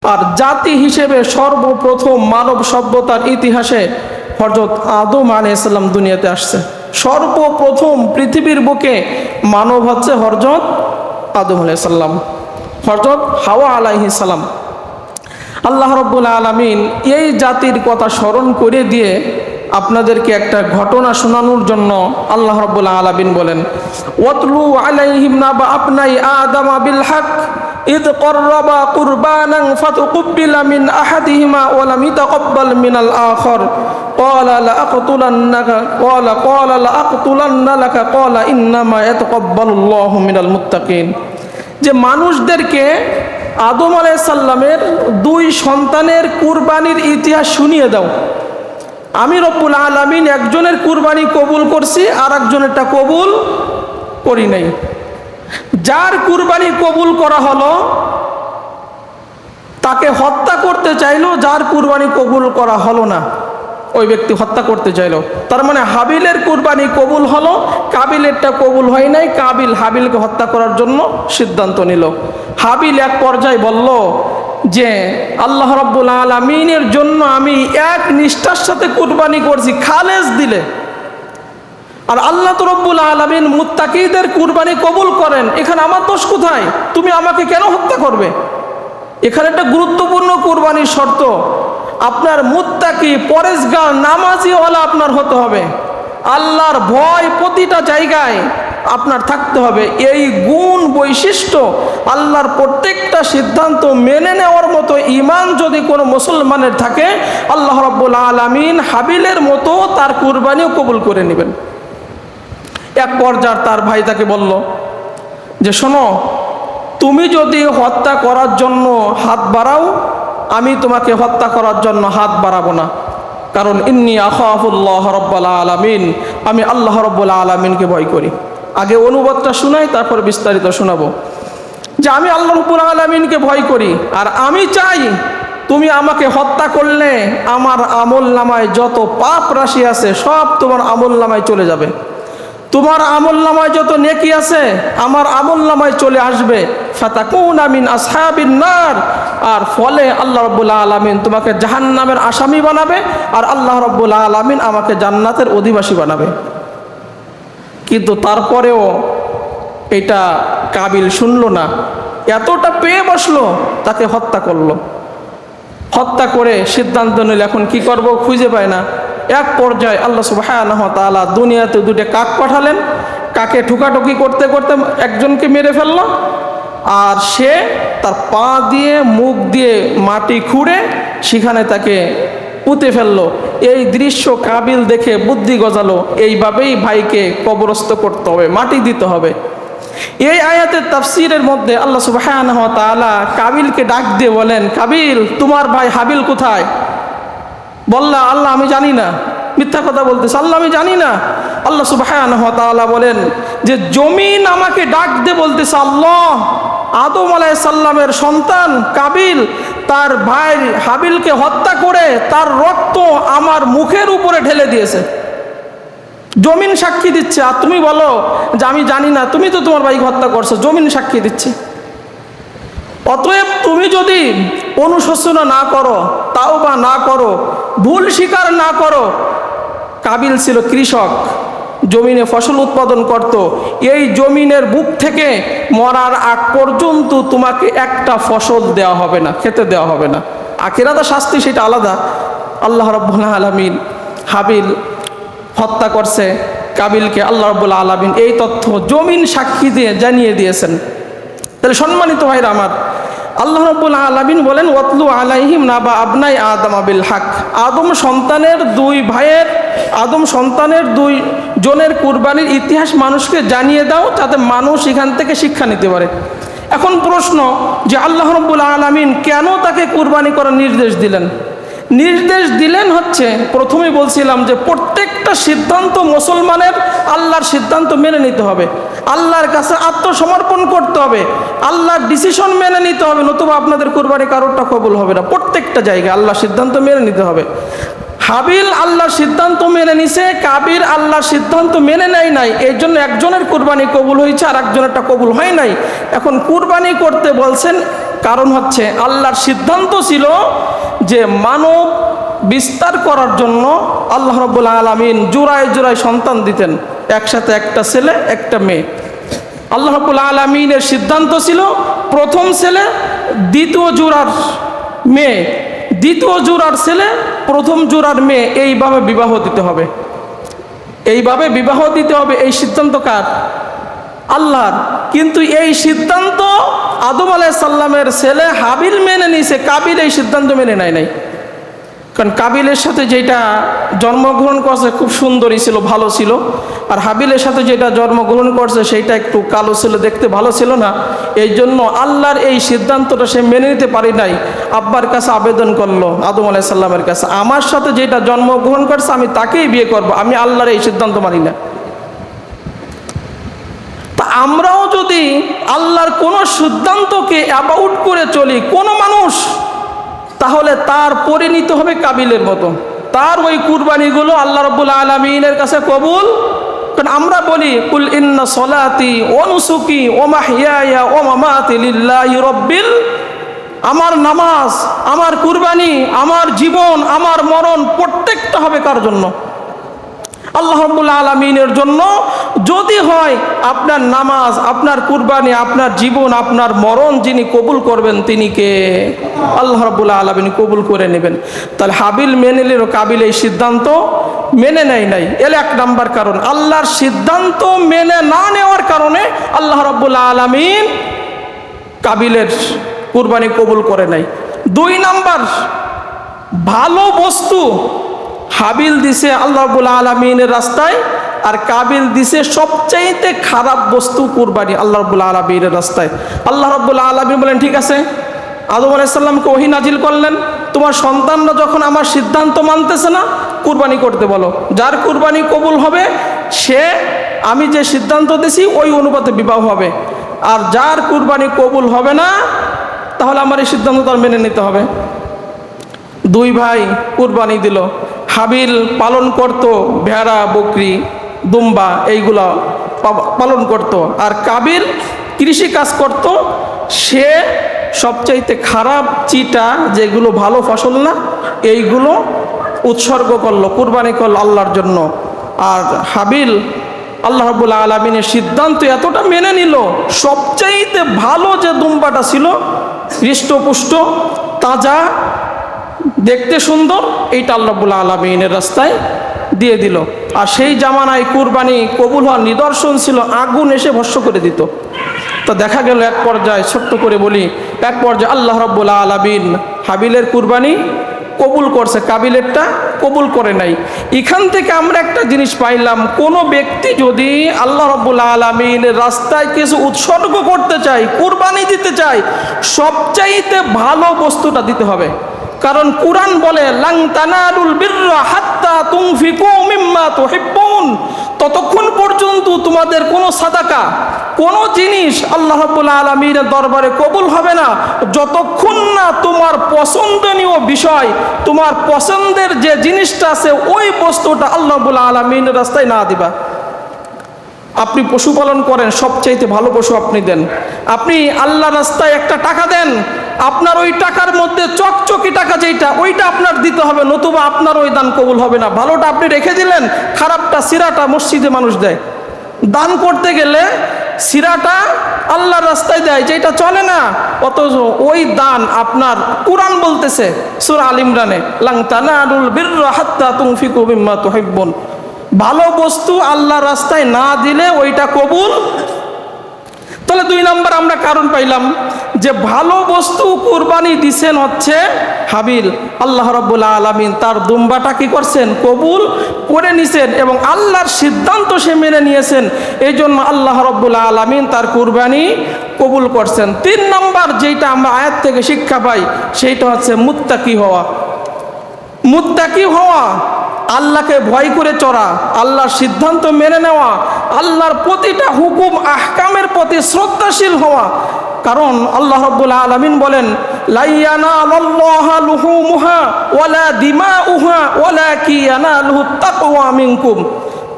আর জাতি হিসেবে সর্বপ্রথম মানব সভ্যতার ইতিহাসে হযরত আদম আলাইহিস সালাম দুনিয়াতে আসছে। সর্বপ্রথম পৃথিবীর বুকে মানব হচ্ছে হযরত আদম আলাইহিস সালাম, হযরত হাওয়া আলাইহিস সালাম। আল্লাহ রাব্বুল আলামিন এই জাতির কথা স্মরণ করে দিয়ে আপনাদেরকে একটা ঘটনা শোনানোর জন্য আল্লাহ রাব্বুল আলামিন বলেন, ওয়াতলু আলাইহিম নাবা আবনাই আদম বিল হক ইদ কররাবা কুরবানান ফাতুকুব্বিলা মিন আহাদিহিমা ওয়া লাম ইয়াতাকাব্বাল মিনাল আখর ক্বালা লা আকতুলান্নাকা ক্বালা লা আকতুলান্না লাকা ক্বালা ইন্নামা ইয়াতাকাব্বালুল্লাহু মিনাল মুত্তাকিন। যে মানুষদেরকে আদম আলাইহিস সালামের দুই সন্তানের কুরবানির ইতিহাস শুনিয়ে দাও। আমি রব্বুল আলামিন একজনের কুরবানি কবুল করছি, আর একজনেরটা কবুল করি নাই। যার কুরবানি কবুল করা হলো তাকে হত্যা করতে চাইলো, যার কুরবানি কবুল করা হলো না ওই ব্যক্তি হত্যা করতে চাইলো। তার মানে হাবিলের কুরবানি কবুল হলো, কাবিলেরটা কবুল হয় নাই। কাবিল হাবিলকে হত্যা করার জন্য সিদ্ধান্ত নিল। হাবিল এক পর্যায়ে বলল যে আল্লাহ রাব্বুল আলামিনের জন্য আমি এক নিষ্ঠার সাথে কুরবানি করছি, খালেস দিলে। আর আল্লাহ তো রব্বুল আলামিন মুত্তাকিদের কুরবানি কবুল করেন, এখানে আমার দোষ কোথায়? তুমি আমাকে কেন হত্যা করবে? এখানে একটা গুরুত্বপূর্ণ কুরবানির শর্ত, আপনার মুত্তাকি পরেজগার নামাজিওয়ালা আপনার হতে হবে। আল্লাহর ভয় প্রতিটা জায়গায় আপনার থাকতে হবে। এই গুণ বৈশিষ্ট্য আল্লাহর প্রত্যেকটা সিদ্ধান্ত মেনে নেওয়ার মতো ঈমান যদি কোনো মুসলমানের থাকে, আল্লাহ রাব্বুল আলামিন হাবিলের মতো তার কুরবানিও কবুল করে নেবেন। এক পর্যায়ে তার ভাই তাকে বলল যে শোনো, তুমি যদি হত্যা করার জন্য হাত বাড়াও, আমি তোমাকে হত্যা করার জন্য হাত বাড়াবো না। কারণ ইন্নী আখাফুল্লাহ রাব্বুল আলামিন, আমি আল্লাহ রাব্বুল আলামিনকে ভয় করি। আগে অনুবাদটা শোনাই, তারপর বিস্তারিত শোনাবো। যে আমি আল্লাহ রাব্বুল আলামিনকে ভয় করি, আর আমি চাই তুমি আমাকে হত্যা করলে আমার আমল নামায় যত পাপ রাশি আছে সব তোমার আমল নামায় চলে যাবে। তোমার আমল নামায় যত নেকি আছে আমার আমল নামায় চলে আসবে। ফাতাকুনা মিন আসহাবিন নার, আর ফলে আল্লাহ রাব্বুল আলামিন তোমাকে জাহান্নামের আসামি বানাবে, আর আল্লাহ রাব্বুল আলামিন আমাকে জান্নাতের অধিবাসী বানাবে। কিন্তু তারপরেও এটা কাবিল শুনল না, এতটা পেয়ে বসলো, তাকে হত্যা করলো। হত্যা করে সিদ্ধান্ত নিল এখন কি করব, খুঁজে পায় না। এক পর্যায়ে আল্লাহ সুবহানাহু ওয়া তাআলা দুনিয়াতে দুটো কাক পাঠালেন। কাকে ঠুকাঠুকি করতে করতে একজনকে মেরে ফেললো, আর সে তার পা দিয়ে মুখ দিয়ে মাটি খুঁড়ে সেখানে তাকে পুঁতে ফেললো। এই দৃশ্য কাবিল দেখে বুদ্ধি গজালো, এইভাবেই ভাইকে কবরস্থ করতে হবে, মাটি দিতে হবে। এই আয়াতের তাফসীরের মধ্যে আল্লাহ সুবহানাহু ওয়া তাআলা কাবিলকে ডাক দিয়ে বলেন, কাবিল তোমার ভাই হাবিল কোথায়? বললা আল্লাহ আমি জানি না, মিথ্যা কথা বলতেছে, আল্লাহ আমি জানি না। আল্লাহ সুবহানাহু ওয়া তাআলা বলেন যে জমিন আমাকে ডাক দিয়ে বলতেছে, আল্লাহ আদম আলাইহিস সালামের সন্তান কাবিল তার ভাই হাবিলকে হত্যা করে তার রক্ত আমার মুখের উপরে ঢেলে দিয়েছে। জমিন সাক্ষী দিচ্ছে, আর তুমি বলো যে আমি জানি না, তুমি তো তোমার ভাইকে হত্যা করছো, জমিন সাক্ষী দিচ্ছে। অতএব তুমি যদি অনুশোচনা না করো, তাওবা না করো, ভুল স্বীকার না করো। কাবিল ছিল কৃষক, জমিনে ফসল উৎপাদন করত। এই জমিনের বুক থেকে মরার আগ পর্যন্ত তোমাকে একটা ফসল দেওয়া হবে না, খেতে দেওয়া হবে না। আখিরাতে শাস্তি সেটা আলাদা। আল্লাহ রাব্বুল আলামিন হাবিল হত্যা করছে কাবিলকে, আল্লাহ রাব্বুল আলামিন এই তথ্য জমিন সাক্ষী দিয়ে জানিয়ে দিয়েছেন। তাহলে সম্মানিত ভাইরা আমার, আল্লাহ রাব্বুল আলামিন বলেন ওয়াতলু আলাইহিম নাবা আবনাই আদম বিল হক। আদম সন্তানের দুই জনের কুরবানির ইতিহাস মানুষকে জানিয়ে দাও, যাতে মানুষ এখান থেকে শিক্ষা নিতে পারে। এখন প্রশ্ন যে আল্লাহ রাব্বুল আলামিন কেন তাকে কুরবানি করার নির্দেশ দিলেন? নির্দেশ দিলেন হচ্ছে, প্রথমেই বলছিলাম যে প্রত্যেকটা সিদ্ধান্ত মুসলমানের আল্লাহর সিদ্ধান্ত মেনে নিতে হবে, আল্লাহর কাছে আত্মসমর্পণ করতে হবে, আল্লাহর ডিসিশন মেনে নিতে হবে, নতুবা আপনাদের কুরবানি কারোরটা কবুল হবে না। প্রত্যেকটা জায়গায় আল্লাহর সিদ্ধান্ত মেনে নিতে হবে। হাবিল আল্লাহর সিদ্ধান্ত মেনে নিছে, কাবিল আল্লাহর সিদ্ধান্ত মেনে নেয় নাই, এই জন্য একজনের কুরবানি কবুল হয়েছে আর একজনেরটা কবুল হয় নাই। এখন কুরবানি করতে বলছেন কারণ হচ্ছে আল্লাহর সিদ্ধান্ত ছিল যে মানব বিস্তার করার জন্য আল্লাহ রাব্বুল আলামিন জোড়ায় জোড়ায় সন্তান দিতেন, একসাথে একটা ছেলে একটা মেয়ে। আল্লাহ রাব্বুল আলামিনের সিদ্ধান্ত ছিল প্রথম ছেলে দ্বিতীয় জোড়ার মেয়ে, দ্বিতীয় জোড়ার ছেলে প্রথম জোড়ার মেয়ে, এইভাবে বিবাহ দিতে হবে, এইভাবে বিবাহ দিতে হবে। এই সিদ্ধান্ত কার? আল্লাহর। কিন্তু এই সিদ্ধান্ত আদম আলাইহিস সালামের ছেলে হাবিল মেনে নিয়েছে, কাবিল এই সিদ্ধান্ত মেনে নেয় নাই। কারণ কাবিলের সাথে যেটা জন্মগ্রহণ করছে খুব সুন্দরী ছিল, ভালো ছিল, আর হাবিলের সাথে যেটা জন্মগ্রহণ করছে সেইটা একটু কালো ছিল, দেখতে ভালো ছিল না। এই জন্য আল্লাহর এই সিদ্ধান্তটা সে মেনে নিতে পারি নাই। আব্বার কাছে আবেদন করলো আদম আলাইহিস সালামের কাছে, আমার সাথে যেটা জন্মগ্রহণ করছে আমি তাকেই বিয়ে করব, আমি আল্লাহর এই সিদ্ধান্ত মানি না। তা আমরাও যদি আল্লাহর কোনো সিদ্ধান্তকে অ্যাবাউট করে চলি কোনো মানুষ, তাহলে তার পরিণতি হবে কাবিলের মতো, তার ওই কুরবানিগুলো আল্লাহ রাব্বুল আলামিনের কাছে কবুল। কারণ আমরা বলি কুল ইন্না সলাতি ওয়া নুসুকি ওয়া মাহইয়ায়া ওয়া মামাতি লিল্লাহি রাব্বিল, আমার নামাজ, আমার কুরবানি, আমার জীবন, আমার মরণ প্রত্যেকটা হবে কার জন্য? আল্লাহ রাব্বুল আলামিনের জন্য। যদি হয় আপনার নামাজ, আপনার কুরবানি, আপনার জীবন, আপনার মরণ যিনি কবুল করবেন তিনি কে? আল্লাহ রাব্বুল আলামিন কবুল করে নেবেন। তাহলে হাবিল মেনে নিল, কাবিল এই সিদ্ধান্ত মেনে নেয় নাই। এর এক নাম্বার কারণ, আল্লাহর সিদ্ধান্ত মেনে না নেওয়ার কারণে আল্লাহ রাব্বুল আলামিন কাবিলের কুরবানি কবুল করে নাই। দুই নাম্বার, ভালো বস্তু হাবিল দিছে আল্লাহ রাব্বুল আলামিনের রাস্তায়, আর কাবিল দিছে সবচাইতে খারাপ বস্তু কুরবানি আল্লাহ রাব্বুল আলামিনের রাস্তায়। আল্লাহ রাব্বুল আলামিন বলেন ঠিক আছে, আদম আলাইহিস সালামকে ওহী নাজিল করলেন, তোমার সন্তানরা যখন আমার সিদ্ধান্ত মানতেছে না, কুরবানি করতে বলো। যার কুরবানি কবুল হবে সে আমি যে সিদ্ধান্ত দিছি ওই অনুপাতে বিবাহ হবে, আর যার কুরবানি কবুল হবে না তাহলে আমার এই সিদ্ধান্ত তার মেনে নিতে হবে। দুই ভাই কুরবানি দিল। হাবিল পালন করত ভেড়া, বকরি, দুম্বা, এইগুলো পালন করত, আর কাবিল কৃষি কাজ করত। সে সবচাইতে খারাপ চিটা, যেগুলো ভালো ফসল না, এইগুলো উৎসর্গ করলো, কুরবানি করলো আল্লাহর জন্য। আর হাবিল আল্লাহ রাব্বুল আলামিনের সিদ্ধান্ত এতটা মেনে নিল, সবচাইতে ভালো যে দুম্বাটা ছিল, হৃষ্টপুষ্ট, তাজা, দেখতে সুন্দর, এইটা আল্লাহ রাব্বুল আলামিনের রাস্তায় দিয়ে দিল। আর সেই জামানায় কুরবানি কবুল হওয়ার নিদর্শন ছিল আগুন এসে ভস্ম করে দিত। তো দেখা গেল এক পর্যায়ে, ছোট্ট করে বলি, এক পর্যায়ে আল্লাহ রাব্বুল আলামিন হাবিলের কুরবানি কবুল করছে, কাবিলেরটা কবুল করে নাই। এখান থেকে আমরা একটা জিনিস পাইলাম, কোনো ব্যক্তি যদি আল্লাহ রাব্বুল আলামিনের রাস্তায় কিছু উৎসর্গ করতে চায়, কুরবানি দিতে চায়, সবচাইতে ভালো বস্তুটা দিতে হবে। কারণ কুরআন বলে লাং তানালুল বিররা হাত্তা তুনফিকু মিম্মা তুহিব্বুন, ততক্ষণ পর্যন্ত তোমাদের কোনো সাদাকা, কোনো জিনিস আল্লাহ রাব্বুল আলামিনের দরবারে কবুল হবে না যতক্ষণ না তোমার পছন্দনীয় বিষয়, তোমার পছন্দের যে জিনিসটা আছে ওই বস্তুটা আল্লাহ রাব্বুল আলামিনের রাস্তায় না দিবা। আপনি পশুপালন করেন, সবচাইতে ভালো পশু আপনি দেন। আপনি আল্লাহ রাস্তায় একটা টাকা দেন, আপনার ওই টাকার মধ্যে চকচকি টাকা যেটা, ওইটা আপনার দিতে হবে, নতুবা আপনার ওই দান কবুল হবে না। ভালোটা আপনি রেখে দিলেন, খারাপটা, সিরাটা মসজিদে মানুষ দেয়। দান করতে গেলে সিরাটা আল্লাহর রাস্তায় দেয়, যেটা চলে না, অথচ ওই দান আপনার, কুরআন বলতেছে সূরা আল ইমরানে, লাং তানালুল বিররা হাত্তা তুনফিকু মিম্মা তুহিব্বুন, ভালো বস্তু আল্লাহর রাস্তায় না দিলে ওইটা কবুল। তাহলে দুই নাম্বার আমরা কারণ পাইলাম যে ভালো বস্তু কুরবানি দিছেন হচ্ছে হাবিল। আল্লাহ রাব্বুল আলামিন তার দুম্বাটা কি করছেন? কবুল করে নিছেন, এবং আল্লাহর সিদ্ধান্ত সে মেনে নিয়েছেন। এই জন্য আল্লাহ রাব্বুল আলামিন তার কুরবানি কবুল করছেন। তিন নাম্বার যেটা আমরা আয়াত থেকে শিক্ষা পাই সেইটা হচ্ছে মুত্তাকি হওয়া। মুত্তাকি হওয়া, আল্লাহকে ভয় করে চলা, আল্লাহর সিদ্ধান্ত মেনে নেওয়া, আল্লাহর প্রতিটা হুকুম আহকামের প্রতি শ্রদ্ধাশীল হওয়া। কারণ আল্লাহ রাব্বুল আলামিন বলেন লা ইয়ানালুল্লাহু লুহুমুহা ওয়ালা দিমাউহা ওয়ালাকি ইয়ানালুহু তাকওয়া মিনকুম,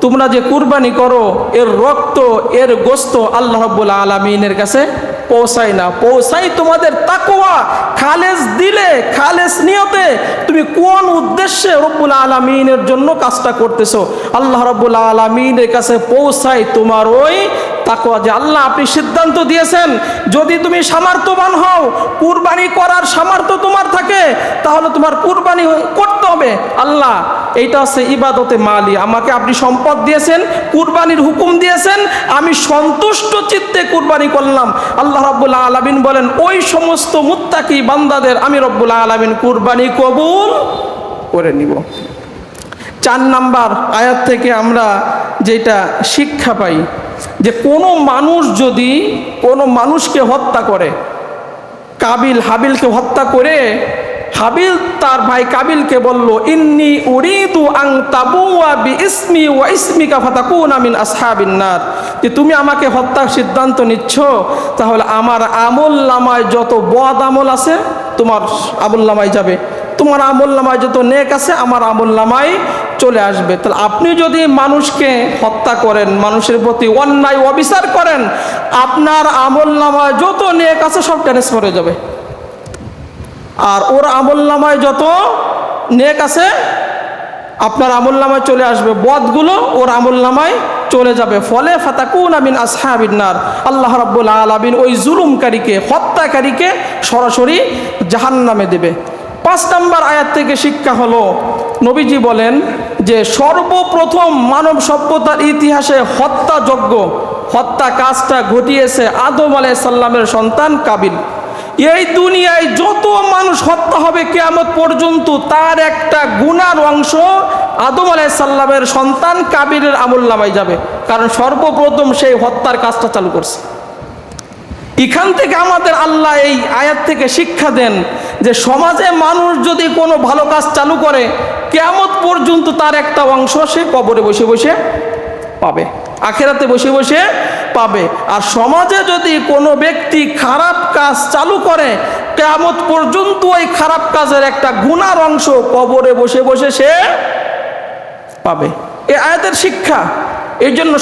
তোমরা যে কুরবানি করো এর রক্ত, এর গোশত আল্লাহ রাব্বুল আলামিনের কাছে পৌঁছায় না, পৌঁছায় তোমাদের তাকওয়া। খালেস দিলে, খালেস নিয়তে তুমি কোন উদ্দেশ্যে রব্বুল আলামিনের জন্য কাজটা করতেছো, আল্লাহ রব্বুল আলামিনের কাছে পৌঁছায় তোমার ওই তাকওয়া। যে আল্লাহ আপনি সিদ্ধান্ত দিয়েছেন যদি তুমি সামর্থ্যবান হও, কুরবানি করার সামর্থ্য তোমার থাকে, তাহলে তোমার কুরবানি করতে হবে। আল্লাহ এইটা হচ্ছে ইবাদতে মালি, আমাকে আপনি সম্পদ দিয়েছেন, কুরবানির হুকুম দিয়েছেন, আমি সন্তুষ্ট চিত্তে কুরবানি করলাম। আল্লাহ রাব্বুল আলামিন বলেন ওই সমস্ত মুত্তাকি বান্দাদের আমি রব্বুল আলামিন কুরবানি কবুল করে নিব। 4 নাম্বার আয়াত থেকে আমরা যেটা শিক্ষা পাই যে কোনো মানুষ যদি কোনো মানুষকে হত্যা করে, কাবিল হাবিলকে হত্যা করে, হাবিল তার ভাই কাবিলকে বলল ইন্নী উরিদু আন তাবুয়া বিইসমি ওয়া ইসমিকা ফাতাকুনা মিন আসহাবিন নার, যে তুমি আমাকে হত্যার সিদ্ধান্ত নিচ্ছ, তাহলে আমার আমলনামায় যত বদ আমল আছে তোমার আমলনামায় যাবে, তোমার আমলনামায় যত নেক আছে আমার আমলনামায় চলে আসবে। তাহলে আপনি যদি মানুষকে হত্যা করেন, মানুষের প্রতি অন্যায় অবিচার করেন, আপনার আমলনামায় যত নেক আছে সব ট্রান্সফার হয়ে যাবে, আর ওর আমলনামায় যত নেক আছে আপনার আমলনামায় চলে আসবে, বদগুলো ওর আমলনামায় চলে যাবে। ফলে ফাতাকুনা মিন আসহাবিন নার, আল্লাহ রাব্বুল আলামিন ওই জুলুমকারীকে, হত্যাকারীকে সরাসরি জাহান্নামে দেবে। 5 নম্বর আয়াত থেকে শিক্ষা হলো, নবীজি বলেন যে সর্বপ্রথম মানব সভ্যতার ইতিহাসে হত্যাযজ্ঞ, হত্যা কাজটা ঘটিয়েছে আদম আলাইহিস সালামের সন্তান কাবিল। এই দুনিয়ায় যত মানুষ হত্যা হবে কিয়ামত পর্যন্ত তার একটা গুনার অংশ আদম আলাইহিস সালামের সন্তান কাবিলের আমলনামায় যাবে, কারণ সর্বপ্রথম সেই হত্যার কাজটা চালু করছে। এখান থেকে আমাদের আল্লাহ এই আয়াত থেকে শিক্ষা দেন যে সমাজে মানুষ যদি কোনো ভালো কাজ চালু করে কিয়ামত পর্যন্ত তার একটা অংশ সে কবরে বসে বসে পাবে, আখিরাতে বসে বসে পাবে। আর সমাজে যদি কোনো ব্যক্তি খারাপ কাজ চালু করে কিয়ামত পর্যন্ত ওই খারাপ কাজের একটা গুনার অংশ কবরে বসে বসে সে পাবে। এই আয়াতের শিক্ষা এই জন্য